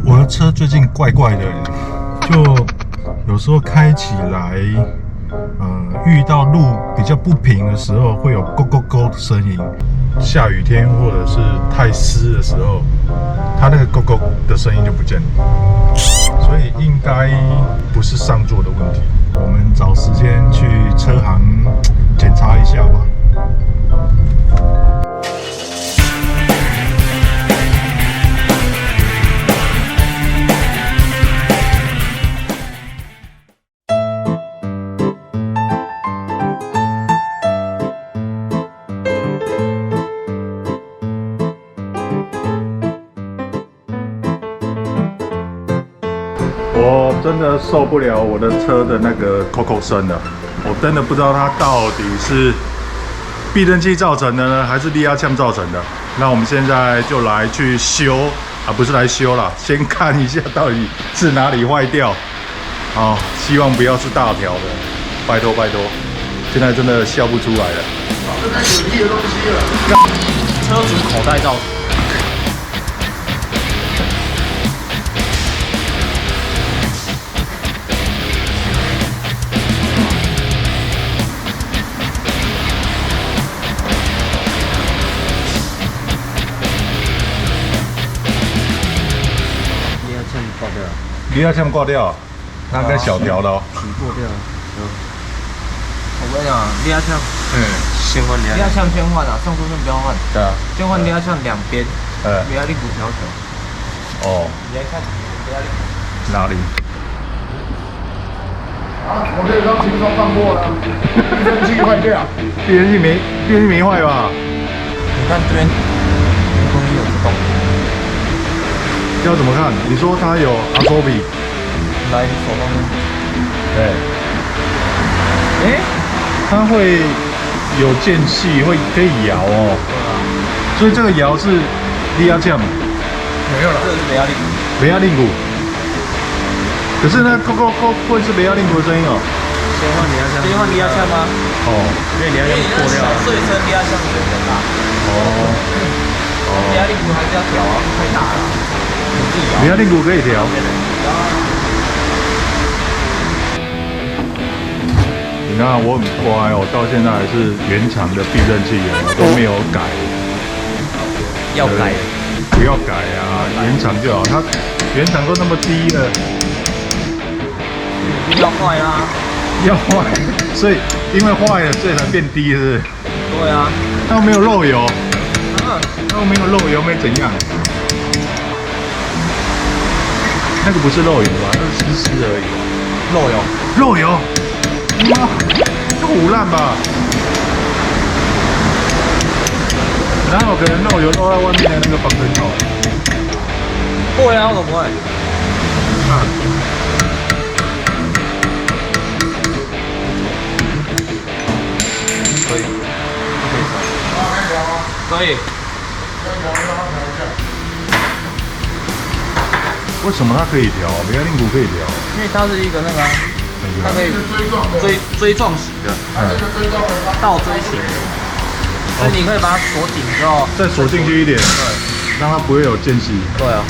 我的车最近怪怪的，就有时候开起来，遇到路比较不平的时候，会有咕咕咕的声音。下雨天或者是太湿的时候，它那个咕咕的声音就不见了。所以应该不是上座的问题。我们找时间去车行检查一下吧。我真的受不了我的车的那个扣扣声了，我真的不知道它到底是避震器造成的呢，还是离压枪造成的。那我们现在就来去修啊，不是来修啦，先看一下到底是哪里坏掉。哦，希望不要是大条的，拜托拜托，现在真的笑不出来了。这太有力的东西了，车主口袋造成。离压枪挂掉，那应该小条的哦。取过掉。我跟你讲，离压枪，先换离压枪，先换啊，上车先不要换。对啊。先换离压枪两边，离压力鼓调整。哦。你来看离压力。哪里？啊，我可以让轻松放过了。避震器坏掉。避震器没坏吧？你看这边，终于有自动。要怎么看？你说它有阿索比，来手动的。对。它会有间隙，可以摇哦。所以这个摇是离压枪。没有了，这个是离压力鼓。离压力鼓。可是那扣扣扣会是离压力鼓的声音哦。先换离压枪。先换离压枪吗？哦。因为离压枪破掉了。所以车离压枪比较大。哦。离压力鼓还是要调啊，太大了。离压力鼓可以调。你看我很乖哦，到现在还是原厂的避震器哦，都没有改。要改？不要改啊，原厂就好。它原厂都那么低了，要坏啦。要坏，所以因为坏了，所以才变低，是不是？对啊。那没有漏油。那没有漏油没怎样。那个不是漏油吧？那是湿湿而已。漏油？漏油？妈，胡烂吧？哪有可能漏油漏在外面的那个防尘套？会啊，我怎么会？可以。可以。为什么它可以调？离压力鼓可以调？因为它是一个那个，它可以锥状型的，倒锥型的，所以你可以把它锁紧之后，再锁进去一点，对，让它不会有间隙。对啊，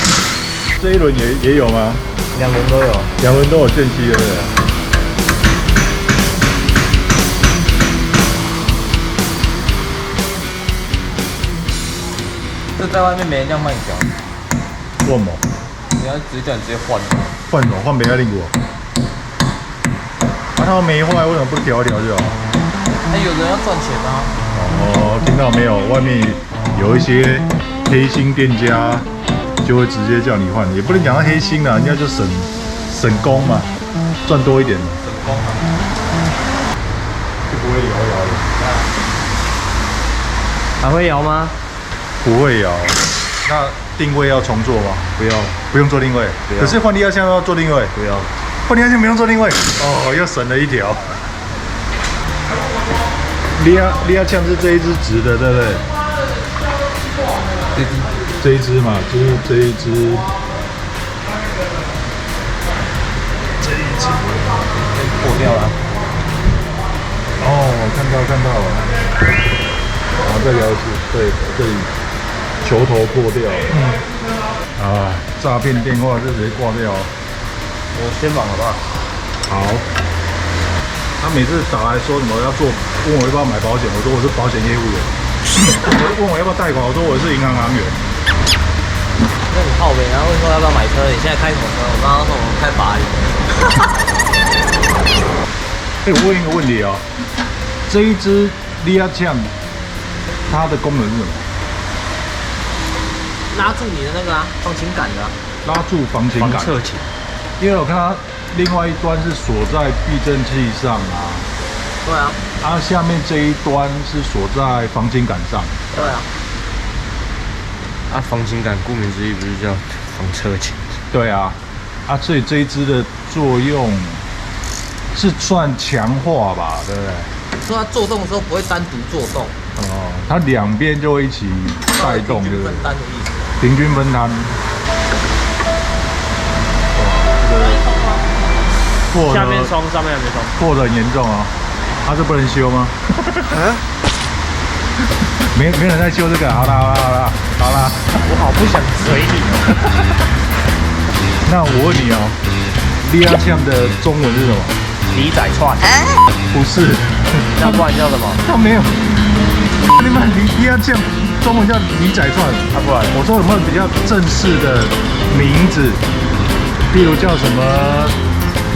这一轮也有吗？两轮都有，两轮都有间隙，对不对？这在外面没人这样卖调。做么？你要直接叫你直接换。换什么？换离压力鼓。啊，它没坏，为什么不调一调就好？有人要赚钱啊。哦，听到没有？外面有一些黑心店家就会直接叫你换，也不能讲他黑心啦，人家就省工嘛，赚多一点。省工啊。就不会摇的。还会摇吗？不会摇。那定位要重做吗？不要，不用做定位。可是换离压枪要做定位。不要。换离压枪不用做定位。哦，又省了一条。离压枪是这一只直的，对不对？这一只嘛，就是这一只。破掉了。哦，看到了。然后再聊一次，对，这里球头破掉了。啊。诈骗电话就直接挂掉。我先绑好不好？好。他每次打来说什么要做，问我要不要买保险，我说我是保险业务员。问我要不要贷款，我说我是银行行员。那你靠北，然后问说要不要买车？你现在开什么车？我刚刚说我开法拉利。我问一个问题哦，这一支利亚酱，它的功能是什么？拉住你的那个啊，放情感的、啊，拉住防倾杆。侧倾。因为我看它另外一端是锁在避震器上啊，对啊，它下面这一端是锁在防倾杆上。对啊。啊，防倾杆顾名思义不是叫防侧倾？对啊，所以这一支的作用是算强化吧，对不对？说它做动的时候不会单独做动，哦，它两边就会一起带动，对不对？分担的意思。平均分摊。破下面冲，上面还没冲。破的很严重哦，它是不能修吗？没人在修这个，好啦，我好不想随你哦。那我问你哦，利亚酱的中文是什么？李仔串，不是，那不然叫什么？它没有。你们利亚酱中文叫米仔串，啊，不然我说有没有比较正式的名字？例如叫什么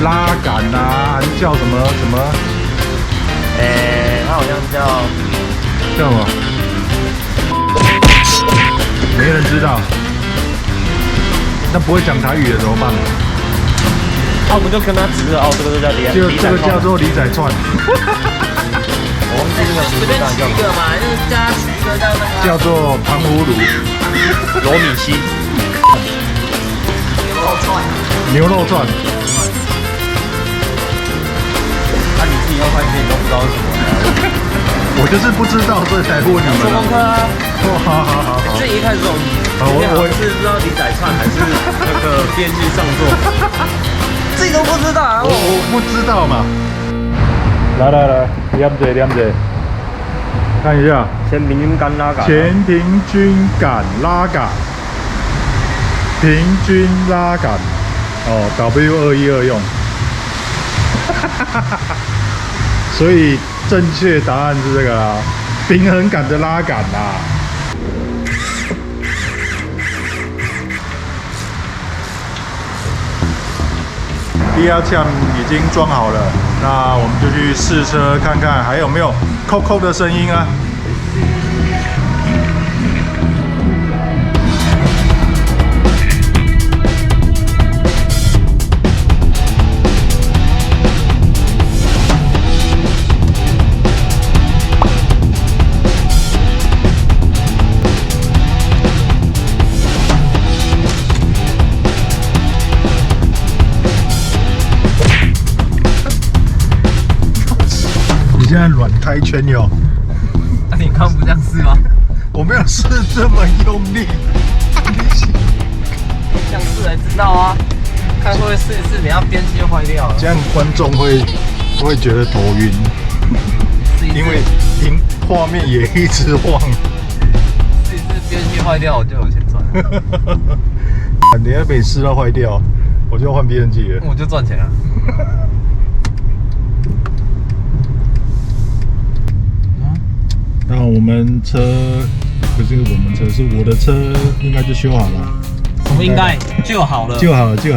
拉杆啊，还是叫什么？它好像叫什么？没人知道。那不会讲台语的怎么办？我们就跟他指着哦，这个就叫李仔这个叫做李仔串。我忘记这个随便取一个嘛，就是叫他取一个叫那个叫做糖葫芦、罗米西。牛肉串。啊，你自己要换店都不知道是什么。我就是不知道，所以才问你们。做功课啊。好。这一开始我是不知道李仔串还是那个编剧上座，自己都不知道啊。我不知道嘛。来，念着，看一下。先平均杆拉杆。前平均杆拉杆，平均拉杆。哦 ，W212用。所以正确答案是这个啦，平衡杆的拉杆啦。利亚酱已经装好了，那我们就去试车看看还有没有扣扣的声音啊。现在软开圈有，那你看不像是吗？我没有试这么用力，像是才知道啊。看会不会试一试，等下边机就坏掉了。这样观众会觉得头晕，因为画面也一直晃。试一试边机坏掉，我就有钱赚。等下被试到坏掉，我就要换避震器了。我就赚钱了。那我们车不是我们车，是我的车，应该就修好了。什么应该就好了？就好了。会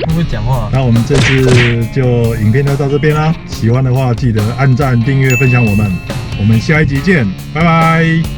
不会讲话？那我们这次就影片就到这边啦。喜欢的话，记得按赞、订阅、分享我们。我们下一集见，拜拜。